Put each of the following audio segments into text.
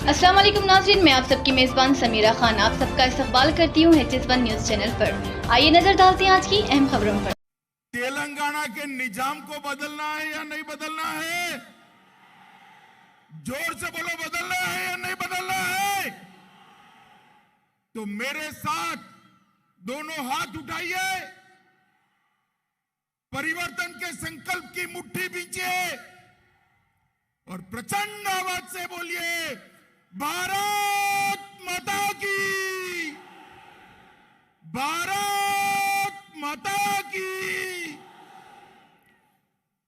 अस्सलाम वालेकुम नाज़रीन, मैं आप सबकी मेज़बान समीरा खान आप सबका इस्तकबाल करती हूँ HS1 न्यूज़ चैनल पर। आइए नजर डालते हैं आज की अहम खबरों पर। तेलंगाना के निजाम को बदलना है या नहीं बदलना है? जोर से बोलो, बदलना है या नहीं बदलना है? तो मेरे साथ दोनों हाथ उठाइए, परिवर्तन के संकल्प की मुट्ठी बींचिए और प्रचंड आवाज से बोलिए, भारत माता की, भारत माता की।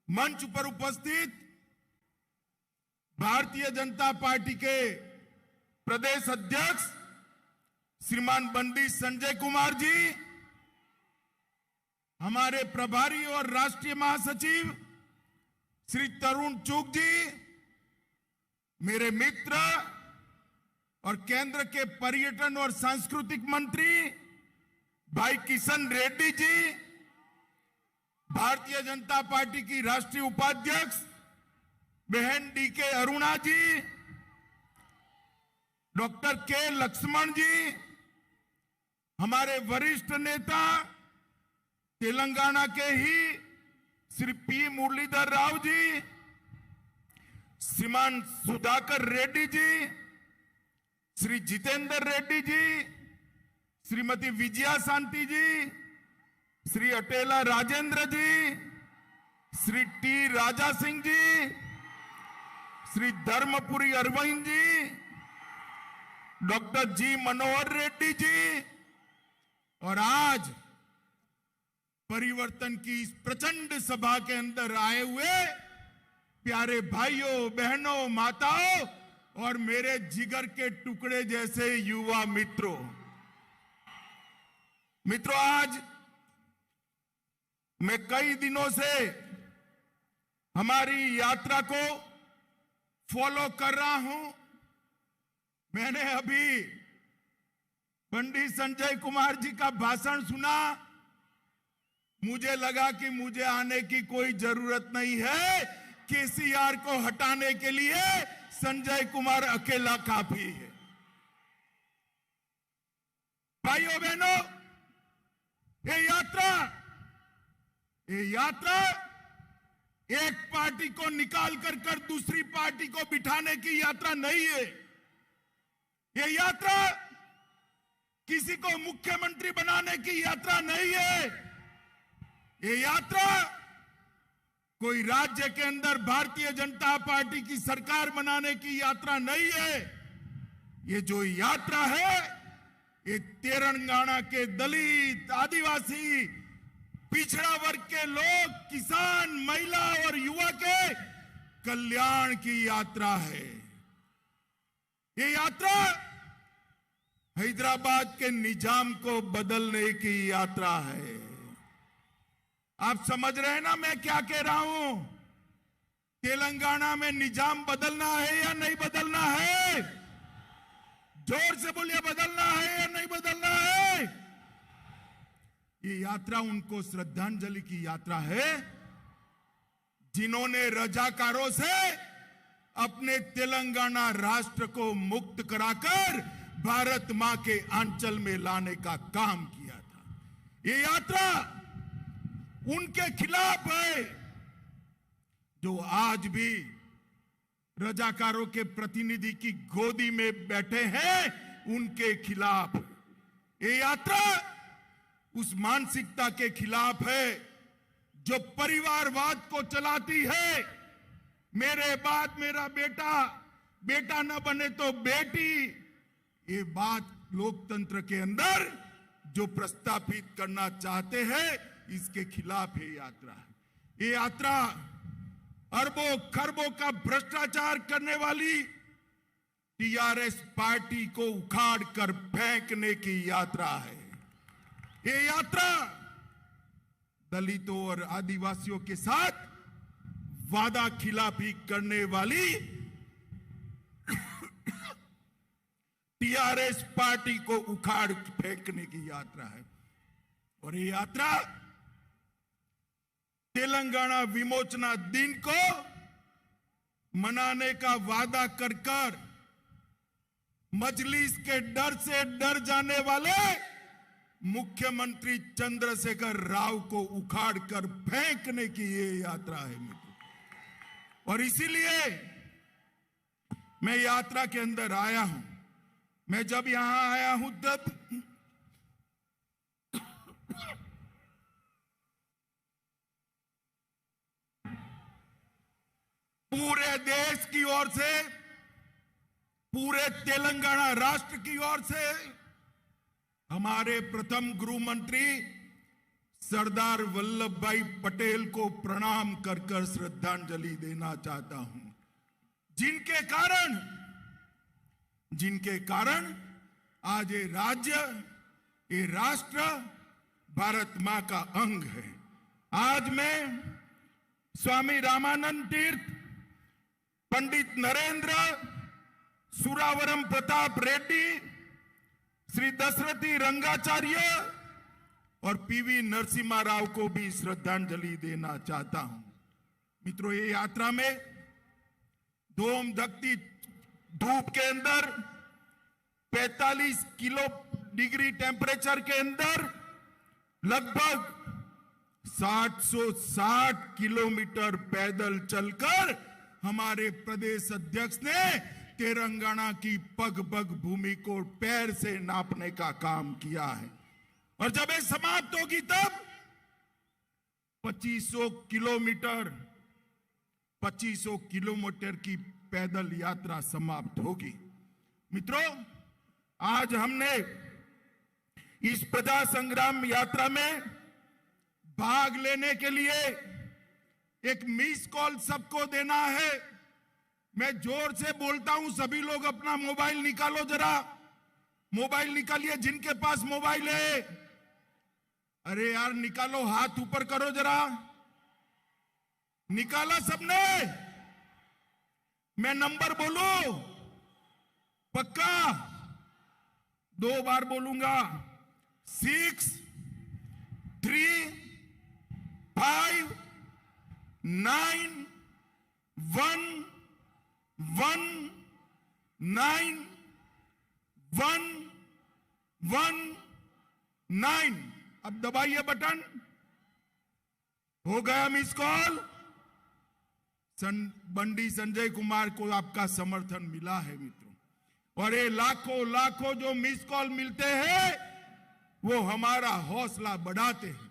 मंच पर उपस्थित भारतीय जनता पार्टी के प्रदेश अध्यक्ष श्रीमान बंदी संजय कुमार जी, हमारे प्रभारी और राष्ट्रीय महासचिव श्री तरुण चुग जी, मेरे मित्र और केंद्र के पर्यटन और सांस्कृतिक मंत्री भाई किशन रेड्डी जी, भारतीय जनता पार्टी की राष्ट्रीय उपाध्यक्ष बहन DK अरुणा जी, डॉक्टर K लक्ष्मण जी, हमारे वरिष्ठ नेता तेलंगाना के ही श्री P मुरलीधर राव जी, श्रीमान सुधाकर रेड्डी जी, श्री जितेंद्र रेड्डी जी, श्रीमती विजया शांति जी, श्री अटेला राजेंद्र जी, Shri T Raja Singh ji, Shri Dharmapuri Arvind ji, doctor G मनोहर रेड्डी जी और आज परिवर्तन की इस प्रचंड सभा के अंदर आए हुए प्यारे भाइयों, बहनों, माताओं और मेरे जिगर के टुकड़े जैसे युवा मित्रों, आज मैं कई दिनों से हमारी यात्रा को फॉलो कर रहा हूं। मैंने अभी पंडित संजय कुमार जी का भाषण सुना, मुझे लगा कि मुझे आने की कोई जरूरत नहीं है, KCR को हटाने के लिए संजय कुमार अकेला काफी है। भाइयों बहनों, ये यात्रा एक पार्टी को निकाल कर दूसरी पार्टी को बिठाने की यात्रा नहीं है। ये यात्रा किसी को मुख्यमंत्री बनाने की यात्रा नहीं है। ये यात्रा कोई राज्य के अंदर भारतीय जनता पार्टी की सरकार बनाने की यात्रा नहीं है। ये जो यात्रा है, ये तेलंगाना के दलित, आदिवासी, पिछड़ा वर्ग के लोग, किसान, महिला और युवा के कल्याण की यात्रा है। ये यात्रा हैदराबाद के निजाम को बदलने की यात्रा है। आप समझ रहे हैं ना मैं क्या कह रहा हूं? तेलंगाना में निजाम बदलना है या नहीं बदलना है? जोर से बोलिए, बदलना है या नहीं बदलना है? ये यात्रा उनको श्रद्धांजलि की यात्रा है जिन्होंने रजाकारों से अपने तेलंगाना राष्ट्र को मुक्त कराकर भारत मां के आंचल में लाने का काम किया था। ये यात्रा उनके खिलाफ है जो आज भी रजाकारों के प्रतिनिधि की गोदी में बैठे हैं, उनके खिलाफ। ये यात्रा उस मानसिकता के खिलाफ है जो परिवारवाद को चलाती है। मेरे बाद मेरा बेटा, बेटा न बने तो बेटी, ये बात लोकतंत्र के अंदर जो प्रस्तावित करना चाहते हैं, इसके खिलाफ ये यात्रा है। ये यात्रा अरबों खरबों का भ्रष्टाचार करने वाली TRS पार्टी को उखाड़ कर फेंकने की यात्रा है। ये यात्रा दलितों और आदिवासियों के साथ वादा खिलाफी करने वाली TRS पार्टी को उखाड़ फेंकने की यात्रा है। और ये यात्रा तेलंगाना विमोचना दिन को मनाने का वादा कर मजलिस के डर से डर जाने वाले मुख्यमंत्री चंद्रशेखर राव को उखाड़कर फेंकने की ये यात्रा है मित्रों। और इसीलिए मैं यात्रा के अंदर आया हूं। मैं जब यहां आया हूं तब पूरे देश की ओर से, पूरे तेलंगाना राष्ट्र की ओर से हमारे प्रथम गृह मंत्री सरदार वल्लभ भाई पटेल को प्रणाम कर कर श्रद्धांजलि देना चाहता हूं, जिनके कारण आज ये राज्य, ये राष्ट्र भारत मां का अंग है। आज मैं स्वामी रामानंद तीर्थ, पंडित नरेंद्र, सुरावरम प्रताप रेड्डी, श्री दशरथी रंगाचार्य और पीवी नरसिम्हा राव को भी श्रद्धांजलि देना चाहता हूं। मित्रों, ये यात्रा में धूम धकती धूप के अंदर 45 डिग्री टेम्परेचर के अंदर लगभग 760 किलोमीटर पैदल चलकर हमारे प्रदेश अध्यक्ष ने तेलंगाना की पग पग भूमि को पैर से नापने का काम किया है। और जब ये समाप्त होगी तब 2500 किलोमीटर की पैदल यात्रा समाप्त होगी। मित्रों, आज हमने इस प्रजा संग्राम यात्रा में भाग लेने के लिए एक मिस कॉल सबको देना है। मैं जोर से बोलता हूं, सभी लोग अपना मोबाइल निकालो, जरा मोबाइल निकालिए जिनके पास मोबाइल है। अरे यार निकालो, हाथ ऊपर करो जरा। निकाला सबने? मैं नंबर बोलूं? पक्का? 2 बार बोलूंगा। 6 3 5 9 1 1 9 1 1 9। अब दबाइए बटन। हो गया मिस कॉल। बंडी संजय कुमार को आपका समर्थन मिला है मित्रों। और ये लाखों जो मिस कॉल मिलते हैं वो हमारा हौसला बढ़ाते हैं।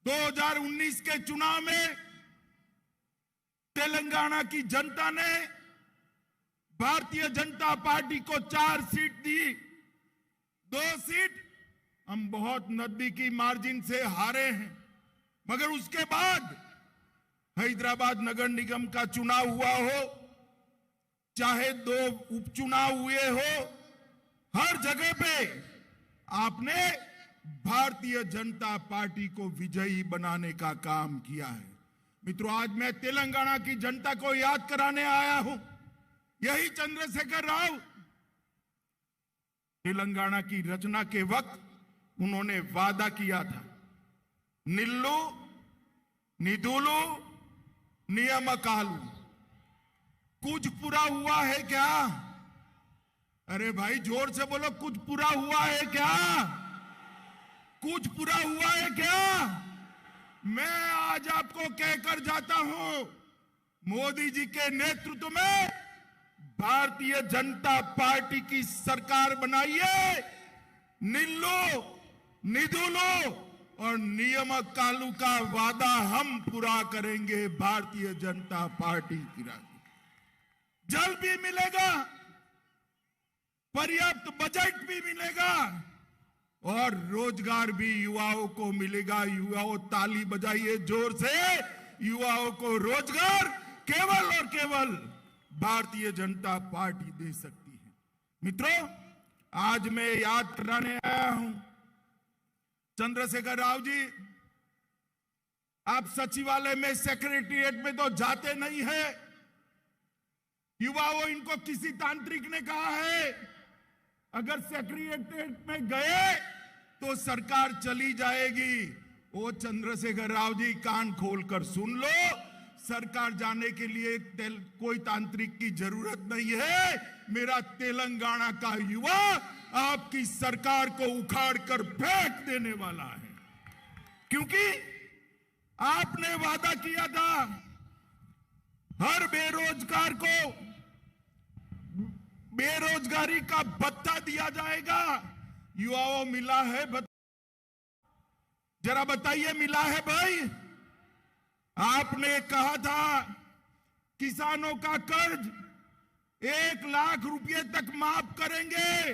2019 के चुनाव में तेलंगाना की जनता ने भारतीय जनता पार्टी को 4 सीट दी। 2 सीट हम बहुत नजदीकी मार्जिन से हारे हैं, मगर उसके बाद हैदराबाद नगर निगम का चुनाव हुआ हो, चाहे 2 उपचुनाव हुए हो, हर जगह पे आपने भारतीय जनता पार्टी को विजयी बनाने का काम किया है। मित्रों, आज मैं तेलंगाना की जनता को याद कराने आया हूं। यही चंद्रशेखर राव तेलंगाना की रचना के वक्त उन्होंने वादा किया था, निल्लू निधुलू नियमकालू। कुछ पूरा हुआ है क्या? अरे भाई जोर से बोलो, कुछ पूरा हुआ है क्या? कुछ पूरा हुआ है क्या? मैं आज आपको कहकर जाता हूं, मोदी जी के नेतृत्व में भारतीय जनता पार्टी की सरकार बनाइए। निल्लू निधुलू और नियमकालू का वादा हम पूरा करेंगे। भारतीय जनता पार्टी की राजनीति जल भी मिलेगा, पर्याप्त बजट भी मिलेगा और रोजगार भी युवाओं को मिलेगा। युवाओं ताली बजाइए जोर से। युवाओं को रोजगार केवल और केवल भारतीय जनता पार्टी दे सकती है। मित्रों, आज मैं याद कराने आया हूं, चंद्रशेखर राव जी, आप सचिवालय में, सेक्रेटरिएट में तो जाते नहीं है। युवाओं, इनको किसी तांत्रिक ने कहा है अगर सेक्रेटरिएट में गए तो सरकार चली जाएगी। ओ चंद्रशेखर राव जी, कान खोलकर सुन लो, सरकार जाने के लिए कोई तांत्रिक की जरूरत नहीं है। मेरा तेलंगाना का युवा आपकी सरकार को उखाड़ कर फेंक देने वाला है, क्योंकि आपने वादा किया था हर बेरोजगार को बेरोजगारी का भत्ता दिया जाएगा। युवाओं मिला है भत्ता? जरा बताइए, मिला है भाई? आपने कहा था किसानों का कर्ज 1 लाख रुपए तक माफ करेंगे।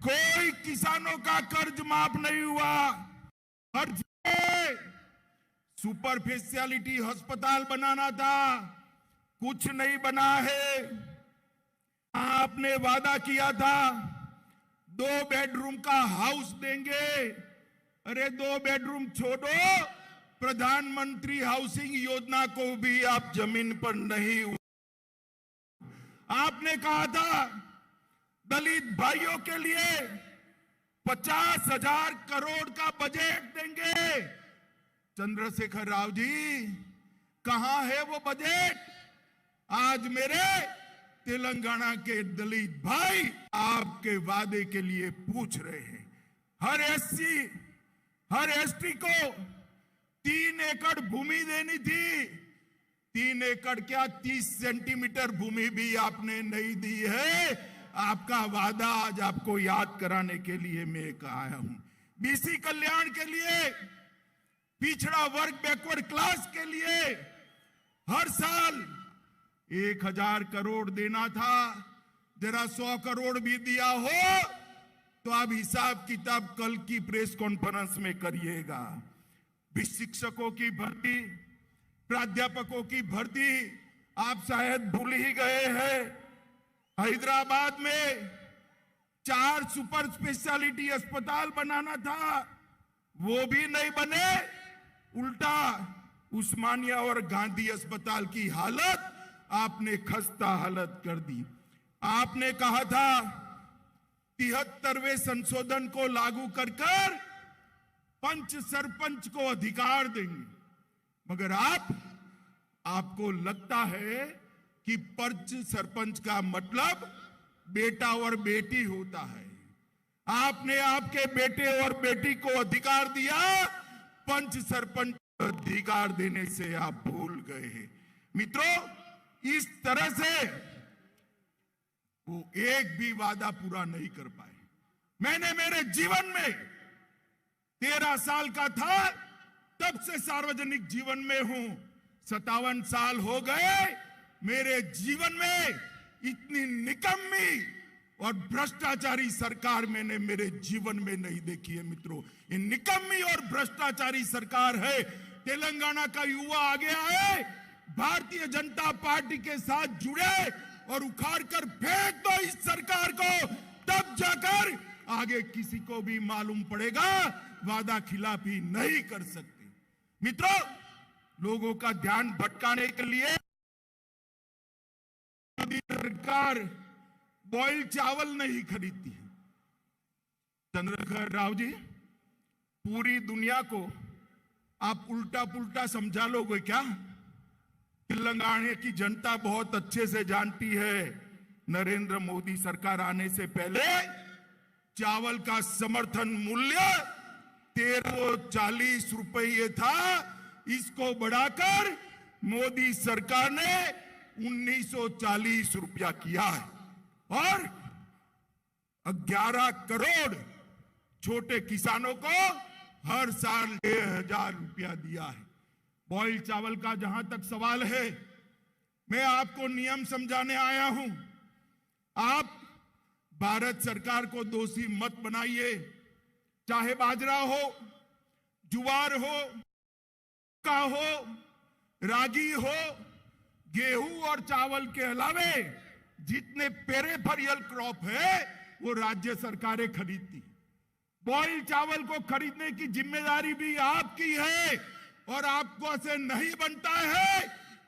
कोई किसानों का कर्ज माफ नहीं हुआ। हर जगह सुपर स्पेशलिटी अस्पताल बनाना था, कुछ नहीं बना है। आपने वादा किया था 2 बेडरूम का हाउस देंगे। अरे 2 बेडरूम छोड़ो, प्रधानमंत्री हाउसिंग योजना को भी आप जमीन पर नहीं। आपने कहा था दलित भाइयों के लिए 50,000 करोड़ का बजट देंगे। चंद्रशेखर राव जी, कहां है वो बजट? आज मेरे तेलंगाना के दलित भाई आपके वादे के लिए पूछ रहे हैं। हर एससी, हर एसटी को 3 एकड़ भूमि देनी थी। 3 एकड़ क्या, 30 सेंटीमीटर भूमि भी आपने नहीं दी है। आपका वादा आज आपको याद कराने के लिए मैं आया हूं। बीसी कल्याण के लिए, पिछड़ा वर्ग बैकवर्ड क्लास के लिए हर साल 1,000 करोड़ देना था। जरा 100 करोड़ भी दिया हो तो आप हिसाब किताब कल की प्रेस कॉन्फ्रेंस में करिएगा। शिक्षकों की भर्ती, प्राध्यापकों की भर्ती आप शायद भूल ही गए हैं। हैदराबाद में 4 सुपर स्पेशलिटी अस्पताल बनाना था, वो भी नहीं बने। उल्टा उस्मानिया और गांधी अस्पताल की हालत आपने खस्ता हालत कर दी। आपने कहा था 73वें संशोधन को लागू कर पंच सरपंच को अधिकार देंगे, मगर आपको लगता है कि पंच सरपंच का मतलब बेटा और बेटी होता है। आपने आपके बेटे और बेटी को अधिकार दिया, पंच सरपंच अधिकार देने से आप भूल गए हैं। मित्रों, इस तरह से वो एक भी वादा पूरा नहीं कर पाए। मैंने मेरे जीवन में 13 साल का था तब से सार्वजनिक जीवन में हूं। 57 साल हो गए। मेरे जीवन में इतनी निकम्मी और भ्रष्टाचारी सरकार मैंने मेरे जीवन में नहीं देखी है। मित्रों, ये निकम्मी और भ्रष्टाचारी सरकार है। तेलंगाना का युवा आगे आए, भारतीय जनता पार्टी के साथ जुड़े और उखाड़ कर फेंक दो इस सरकार को, तब जाकर आगे किसी को भी मालूम पड़ेगा वादा खिलाफी नहीं कर सकते। मित्रों, लोगों का ध्यान भटकाने के लिए सरकार बॉइल्ड चावल नहीं खरीदती है। चंद्रशेखर राव जी, पूरी दुनिया को आप उल्टा पुल्टा समझा लोगे क्या? तेलंगाना की जनता बहुत अच्छे से जानती है, नरेंद्र मोदी सरकार आने से पहले चावल का समर्थन मूल्य 1340 रुपये था। इसको बढ़ाकर मोदी सरकार ने 1940 रुपया किया है और 11 करोड़ छोटे किसानों को हर साल 6,000 रुपया दिया है। बॉइल्ड चावल का जहां तक सवाल है, मैं आपको नियम समझाने आया हूं। आप भारत सरकार को दोषी मत बनाइए। चाहे बाजरा हो, जुवार हो, का हो, रागी हो, गेहूं और चावल के अलावे जितने पेरिफेरल क्रॉप है वो राज्य सरकारें खरीदती। बॉइल्ड चावल को खरीदने की जिम्मेदारी भी आपकी है और आपको ऐसे नहीं बनता है।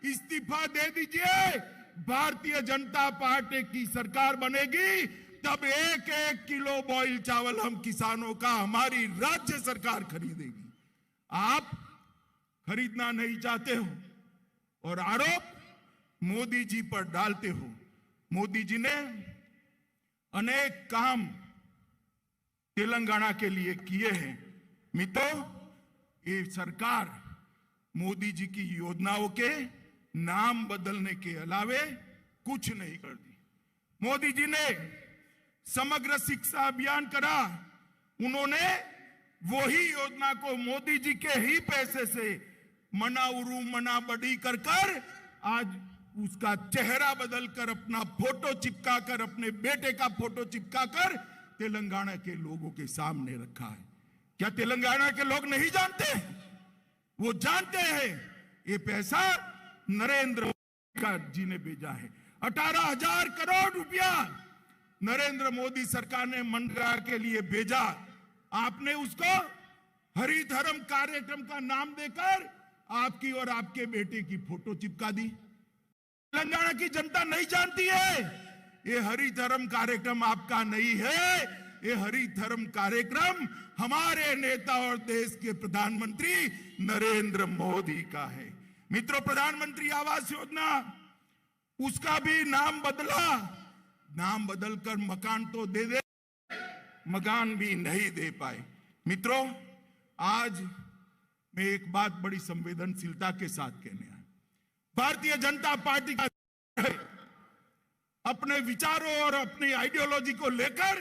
इस्तीफा दे दीजिए। भारतीय जनता पार्टी की सरकार बनेगी तब 1-1 किलो बॉइल्ड चावल हम किसानों का हमारी राज्य सरकार खरीदेगी। आप खरीदना नहीं चाहते हो और आरोप मोदी जी पर डालते हो। मोदी जी ने अनेक काम तेलंगाना के लिए किए हैं। मित्रों, ये सरकार मोदी जी की योजनाओं के नाम बदलने के अलावे कुछ नहीं कर दी। मोदी जी ने समग्र शिक्षा अभियान करा, उन्होंने वही योजना को मोदी जी के ही पैसे से मना उरू मना बड़ी कर आज उसका चेहरा बदलकर अपना फोटो चिपका कर, अपने बेटे का फोटो चिपका कर तेलंगाना के लोगों के सामने रखा है। क्या तेलंगाना के लोग नहीं जानते? वो जानते हैं। ये पैसा नरेंद्र मोदी जी ने भेजा है। 18,000 करोड़ रुपया नरेंद्र मोदी सरकार ने मनरेगा के लिए भेजा। आपने उसको हरिधर्म कार्यक्रम का नाम देकर आपकी और आपके बेटे की फोटो चिपका दी। तेलंगाना की जनता नहीं जानती है ये हरिधर्म कार्यक्रम आपका नहीं है, ये हरिधर्म कार्यक्रम हमारे नेता और देश के प्रधानमंत्री नरेंद्र मोदी का है। मित्रों, प्रधानमंत्री आवास योजना, उसका भी नाम बदला। नाम बदलकर मकान तो दे दे, मकान भी नहीं दे पाए। मित्रों, आज मैं एक बात बड़ी संवेदनशीलता के साथ कहने आया। भारतीय जनता पार्टी का अपने विचारों और अपनी आइडियोलॉजी को लेकर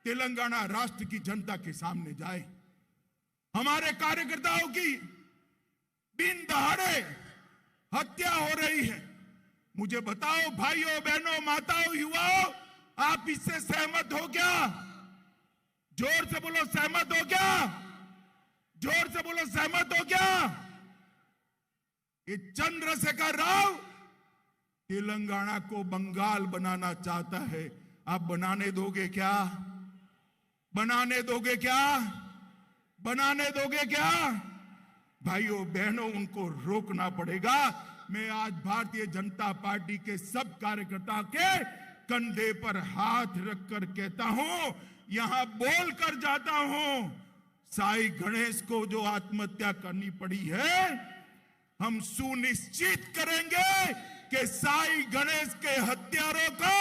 तेलंगाना राष्ट्र की जनता के सामने जाए। हमारे कार्यकर्ताओं की दिन दहाड़े हत्या हो रही है। मुझे बताओ भाइयों, बहनों, माताओं, युवाओं, आप इससे सहमत हो क्या? जोर से बोलो, सहमत हो क्या? जोर से बोलो, सहमत हो क्या? ये चंद्रशेखर राव तेलंगाना को बंगाल बनाना चाहता है। आप बनाने दोगे क्या? बनाने दोगे क्या? बनाने दोगे क्या? भाइयों बहनों, उनको रोकना पड़ेगा। मैं आज भारतीय जनता पार्टी के सब कार्यकर्ताओं के कंधे पर हाथ रखकर कहता हूं, यहां बोल कर जाता हूं, साई गणेश को जो आत्महत्या करनी पड़ी है, हम सुनिश्चित करेंगे कि साई गणेश के हत्यारों को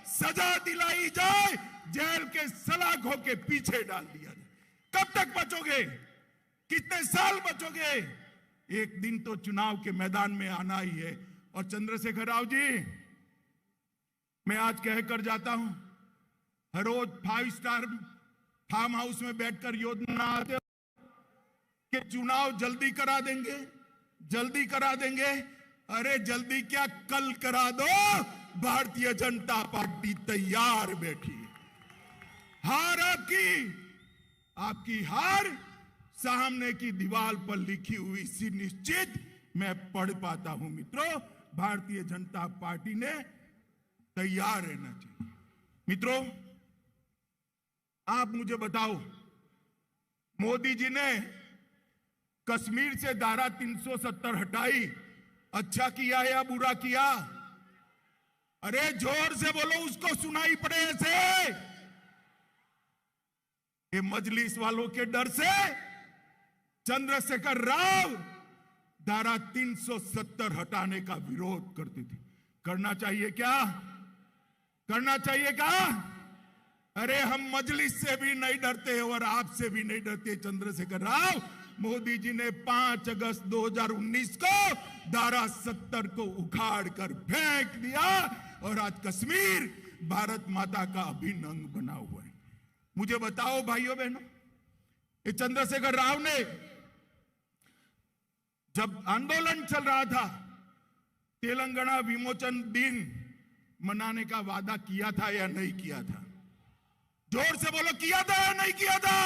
सजा दिलाई जाए, जेल के सलाखों के पीछे डाल दिया जाए। कब तक बचोगे? कितने साल बचोगे? एक दिन तो चुनाव के मैदान में आना ही है। और चंद्रशेखर राव जी, मैं आज कहकर जाता हूं, हर रोज 5 स्टार फार्म हाउस में बैठकर योजना आते हो कि चुनाव जल्दी करा देंगे, जल्दी करा देंगे। अरे जल्दी क्या, कल करा दो। भारतीय जनता पार्टी तैयार बैठी है। हार आपकी हार सामने की दीवार पर लिखी हुई सी निश्चित मैं पढ़ पाता हूं। मित्रों, भारतीय जनता पार्टी ने तैयार रहना चाहिए। मित्रों, आप मुझे बताओ, मोदी जी ने कश्मीर से धारा 370 हटाई, अच्छा किया या बुरा किया? अरे जोर से बोलो, उसको सुनाई पड़े ऐसे। ये मजलिस वालों के डर से चंद्रशेखर राव धारा 370 हटाने का विरोध करते थे। करना चाहिए क्या? करना चाहिए क्या? अरे हम मजलिस से भी नहीं डरते और आपसे भी नहीं डरते चंद्रशेखर राव। मोदी जी ने 5 अगस्त 2019 को धारा 70 को उखाड़ कर फेंक दिया और आज कश्मीर भारत माता का अभिन्न अंग बना हुआ है। मुझे बताओ भाइयों बहनों, ये चंद्रशेखर राव ने जब आंदोलन चल रहा था, तेलंगाना विमोचन दिन मनाने का वादा किया था या नहीं किया था? जोर से बोलो, किया था या नहीं किया था?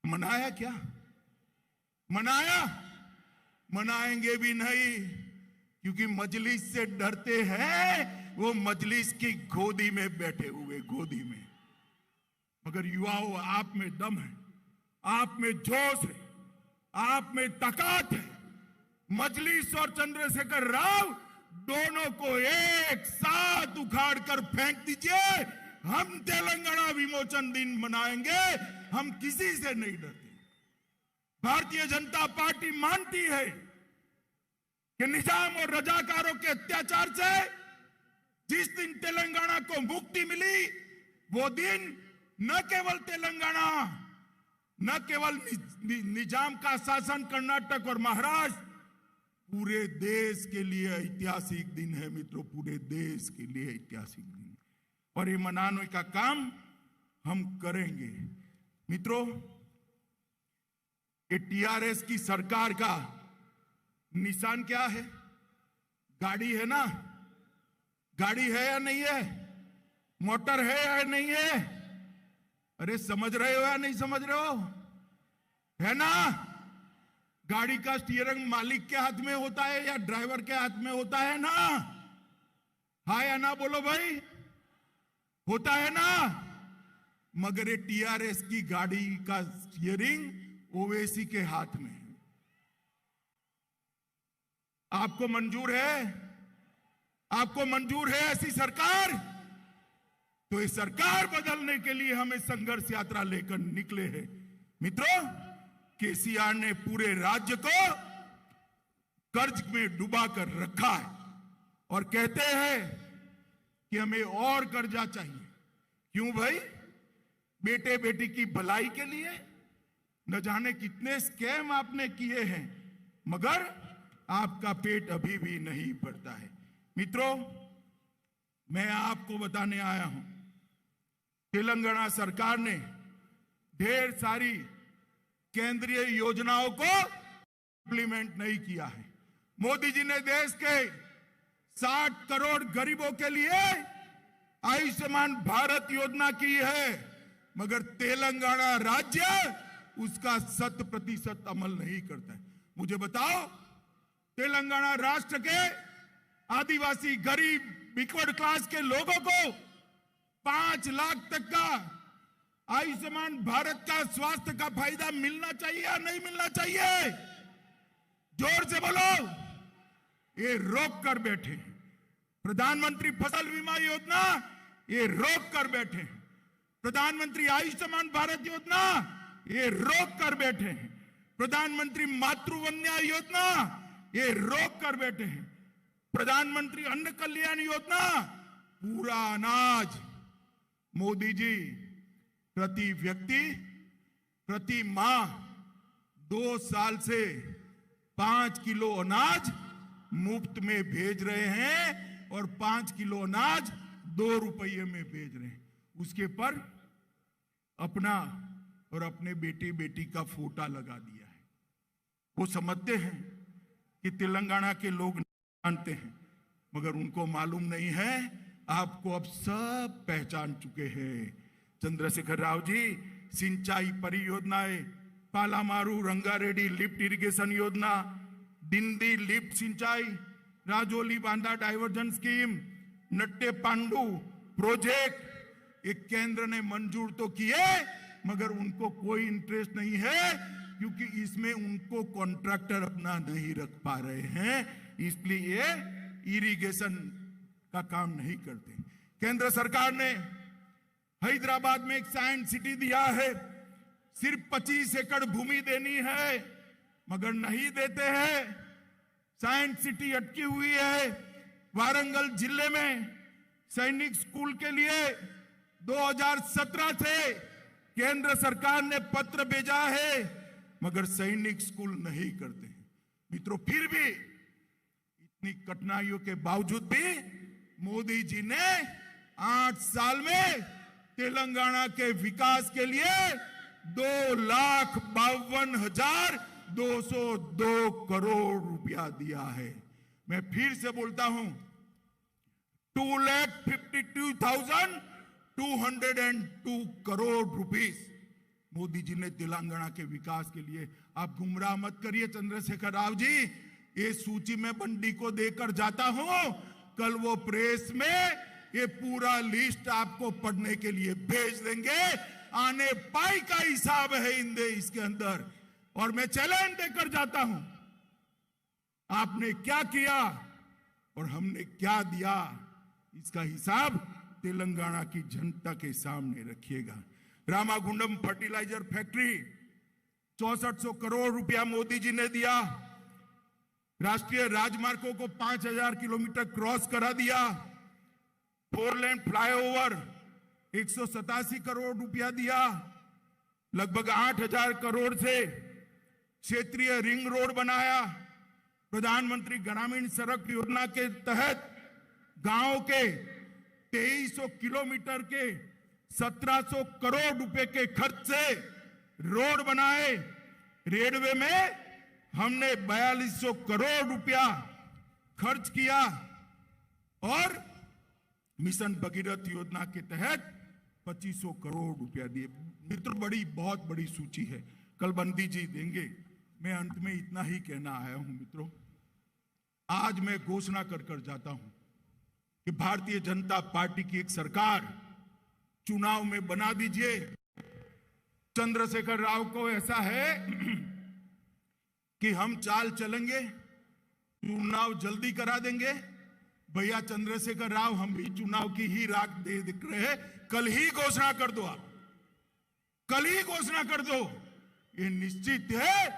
मनाया क्या? मनाया? मनाएंगे भी नहीं, क्योंकि मजलिस से डरते हैं। वो मजलिस की गोदी में बैठे हुए, गोदी में। मगर युवाओं, आप में दम है, आप में जोश है, आप में ताकत है। मजलिस और चंद्रशेखर राव दोनों को एक साथ उखाड़ कर फेंक दीजिए। हम तेलंगाना विमोचन दिन मनाएंगे, हम किसी से नहीं डरते। भारतीय जनता पार्टी मानती है कि निजाम और रजाकारों के अत्याचार से जिस दिन तेलंगाना को मुक्ति मिली, वो दिन न केवल तेलंगाना, न केवल निजाम का शासन कर्नाटक और महाराष्ट्र, पूरे देश के लिए ऐतिहासिक दिन है मित्रों, पूरे देश के लिए ऐतिहासिक दिन। और ये मनाने का काम हम करेंगे मित्रों। ये टीआरएस की सरकार का निशान क्या है? गाड़ी है ना? गाड़ी है या नहीं है? मोटर है या नहीं है? अरे समझ रहे हो या नहीं समझ रहे हो? है ना? गाड़ी का स्टीयरिंग मालिक के हाथ में होता है या ड्राइवर के हाथ में होता है ना? हाँ या ना बोलो भाई, होता है ना? मगर ये टीआरएस की गाड़ी का स्टीयरिंग ओवैसी के हाथ में है। आपको मंजूर है? आपको मंजूर है ऐसी सरकार? तो ये सरकार बदलने के लिए हमें संघर्ष यात्रा लेकर निकले हैं मित्रों। केसीआर ने पूरे राज्य को कर्ज में डुबा कर रखा है और कहते हैं कि हमें और कर्जा चाहिए। क्यों भाई? बेटे बेटी की भलाई के लिए न जाने कितने स्कैम आपने किए हैं, मगर आपका पेट अभी भी नहीं भरता है। मित्रों, मैं आपको बताने आया हूं, तेलंगाना सरकार ने ढेर सारी केंद्रीय योजनाओं को इंप्लीमेंट नहीं किया है। मोदी जी ने देश के 60 करोड़ गरीबों के लिए आयुष्मान भारत योजना की है, मगर तेलंगाना राज्य उसका 100% अमल नहीं करता है। मुझे बताओ, तेलंगाना राष्ट्र के आदिवासी गरीब बैकवर्ड क्लास के लोगों को 5 लाख तक का आयुष्मान भारत का स्वास्थ्य का फायदा मिलना चाहिए या नहीं मिलना चाहिए? जोर से बोलो। ये रोक कर बैठे। प्रधानमंत्री फसल बीमा योजना ये रोक कर बैठे। प्रधानमंत्री आयुष्मान भारत योजना ये रोक कर बैठे हैं। प्रधानमंत्री मातृवंदना योजना ये रोक कर बैठे हैं। प्रधानमंत्री अन्न कल्याण योजना, पूरा अनाज मोदी जी प्रति व्यक्ति प्रति माह 2 साल से 5 किलो अनाज मुफ्त में भेज रहे हैं और 5 किलो अनाज 2 रुपये में भेज रहे हैं। उसके पर अपना और अपने बेटे बेटी का फोटा लगा दिया है। वो समझते हैं कि तेलंगाना के लोग जानते हैं, मगर उनको मालूम नहीं है। आपको अब सब पहचान चुके हैं। चंद्रशेखर राव जी सिंचाई परियोजनाएं, पालामारू रंगारेड्डी लिफ्ट इरिगेशन योजना, डिंडी लिफ्ट सिंचाई, राजौली बांधा डाइवर्जन स्कीम, नट्टे पांडू प्रोजेक्ट, एक केंद्र ने मंजूर तो किए, मगर उनको कोई इंटरेस्ट नहीं है, क्योंकि इसमें उनको कॉन्ट्रैक्टर अपना नहीं रख पा रहे हैं, इसलिए इरिगेशन का काम नहीं करते। केंद्र सरकार ने हैदराबाद में एक साइंस सिटी दिया है, सिर्फ 25 एकड़ भूमि देनी है, मगर नहीं देते हैं। साइंस सिटी अटकी हुई है। वारंगल जिले में सैनिक स्कूल के लिए 2017 से केंद्र सरकार ने पत्र भेजा है, मगर सैनिक स्कूल नहीं करते हैं। मित्रों, फिर भी इतनी कठिनाइयों के बावजूद भी मोदी जी ने 8 साल में तेलंगाना के विकास के लिए 2,52,202 करोड़ रुपया दिया है। मैं फिर से बोलता हूं, 2,52,202 करोड़ रुपीस मोदी जी ने तेलंगाना के विकास के लिए। आप गुमराह मत करिए चंद्रशेखर राव जी, ये सूची में बंडी को देकर जाता हूं, कल वो प्रेस में ये पूरा लिस्ट आपको पढ़ने के लिए भेज देंगे। आने पाई का हिसाब है इसके अंदर, और मैं चैलेंज देकर जाता हूं, आपने क्या किया और हमने क्या दिया, इसका हिसाब तेलंगाना की जनता के सामने रखिएगा। रामागुंडम फर्टिलाइजर फैक्ट्री 6400 करोड़ रुपया मोदी जी ने दिया। राष्ट्रीय राजमार्गों को 5,000 किलोमीटर क्रॉस करा दिया। 4 लेन फ्लाईओवर 187 करोड़ रुपया दिया। लगभग 8,000 करोड़ से क्षेत्रीय रिंग रोड बनाया। प्रधानमंत्री ग्रामीण सड़क योजना के तहत गांव के 2300 किलोमीटर के 1700 करोड़ रुपए के खर्च से रोड बनाए। रेलवे में हमने 4200 करोड़ रुपया खर्च किया और मिशन भगीरथ योजना के तहत 2500 करोड़ रुपया दिए। मित्रों, बहुत बड़ी सूची है, कल बंदी जी देंगे। मैं अंत में इतना ही कहना आया हूं मित्रों, आज मैं घोषणा कर जाता हूं कि भारतीय जनता पार्टी की एक सरकार चुनाव में बना दीजिए। चंद्रशेखर राव को ऐसा है कि हम चाल चलेंगे, चुनाव जल्दी करा देंगे। भैया चंद्रशेखर राव, हम भी चुनाव की ही राख दे रहे हैं, कल ही घोषणा कर दो। आप कल ही घोषणा कर दो। ये निश्चित है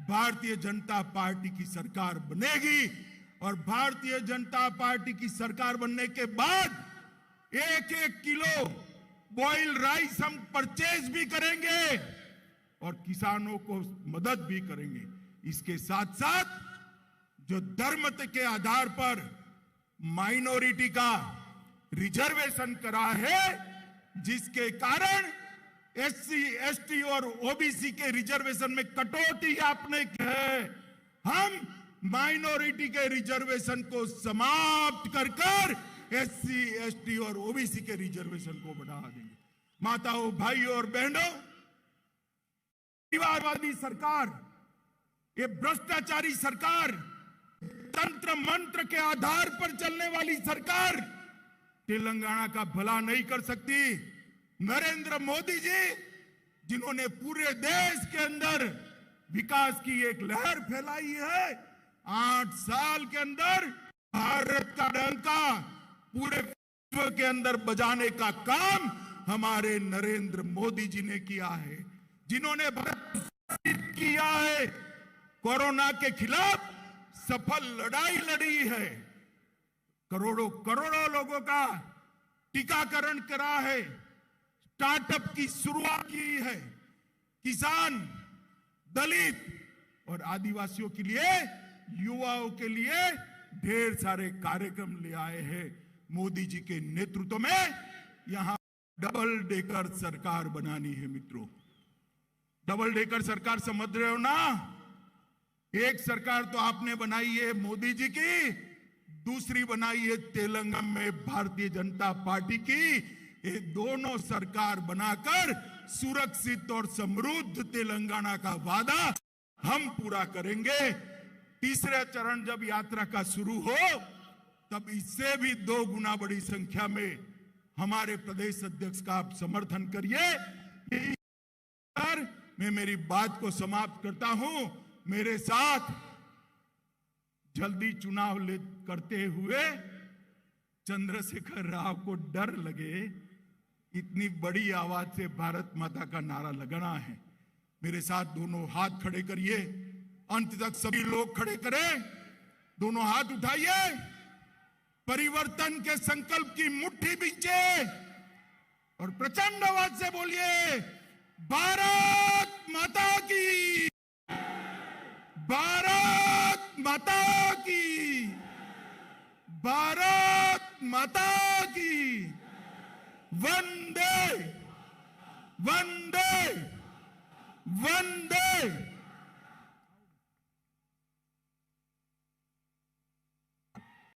भारतीय जनता पार्टी की सरकार बनेगी और भारतीय जनता पार्टी की सरकार बनने के बाद 1-1 किलो बॉइल्ड राइस हम परचेज भी करेंगे और किसानों को मदद भी करेंगे। इसके साथ साथ जो धर्म के आधार पर माइनॉरिटी का रिजर्वेशन करा है, जिसके कारण एससी, एसटी और ओबीसी के रिजर्वेशन में कटौती आपने की है, हम माइनॉरिटी के रिजर्वेशन को समाप्त कर एससी, एसटी और ओबीसी के रिजर्वेशन को बढ़ा देंगे। माताओं, भाइयों और बहनों, परिवारवादी सरकार, ये भ्रष्टाचारी सरकार, तंत्र मंत्र के आधार पर चलने वाली सरकार तेलंगाना का भला नहीं कर सकती। नरेंद्र मोदी जी, जिन्होंने पूरे देश के अंदर विकास की एक लहर फैलाई है, 8 साल के अंदर भारत का डंका पूरे विश्व के अंदर बजाने का काम हमारे नरेंद्र मोदी जी ने किया है। जिन्होंने भारत किया है, कोरोना के खिलाफ सफल लड़ाई लड़ी है, करोड़ों लोगों का टीकाकरण करा है, स्टार्टअप की शुरुआत की है, किसान, दलित और आदिवासियों के लिए, युवाओं के लिए ढेर सारे कार्यक्रम ले आए हैं। मोदी जी के नेतृत्व में यहां डबल डेकर सरकार बनानी है। मित्रों, डबल डेकर सरकार समझ रहे हो ना? एक सरकार तो आपने बनाई है मोदी जी की, दूसरी बनाई है तेलंगाना में भारतीय जनता पार्टी की। ये दोनों सरकार बनाकर सुरक्षित और समृद्ध तेलंगाना का वादा हम पूरा करेंगे। तीसरा चरण जब यात्रा का शुरू हो, तब इससे भी 2 गुना बड़ी संख्या में हमारे प्रदेश अध्यक्ष का आप समर्थन करिए। मैं मेरी बात को समाप्त करता हूं। मेरे साथ जल्दी चुनाव करते हुए चंद्रशेखर राव को डर लगे, इतनी बड़ी आवाज से भारत माता का नारा लगाना है। मेरे साथ दोनों हाथ खड़े करिए, अंत तक सभी लोग खड़े करें, दोनों हाथ उठाइए, परिवर्तन के संकल्प की मुट्ठी बींचे और प्रचंड आवाज से बोलिए, भारत माता की, भारत माता की, भारत माता की। वंदे वंदे वंदे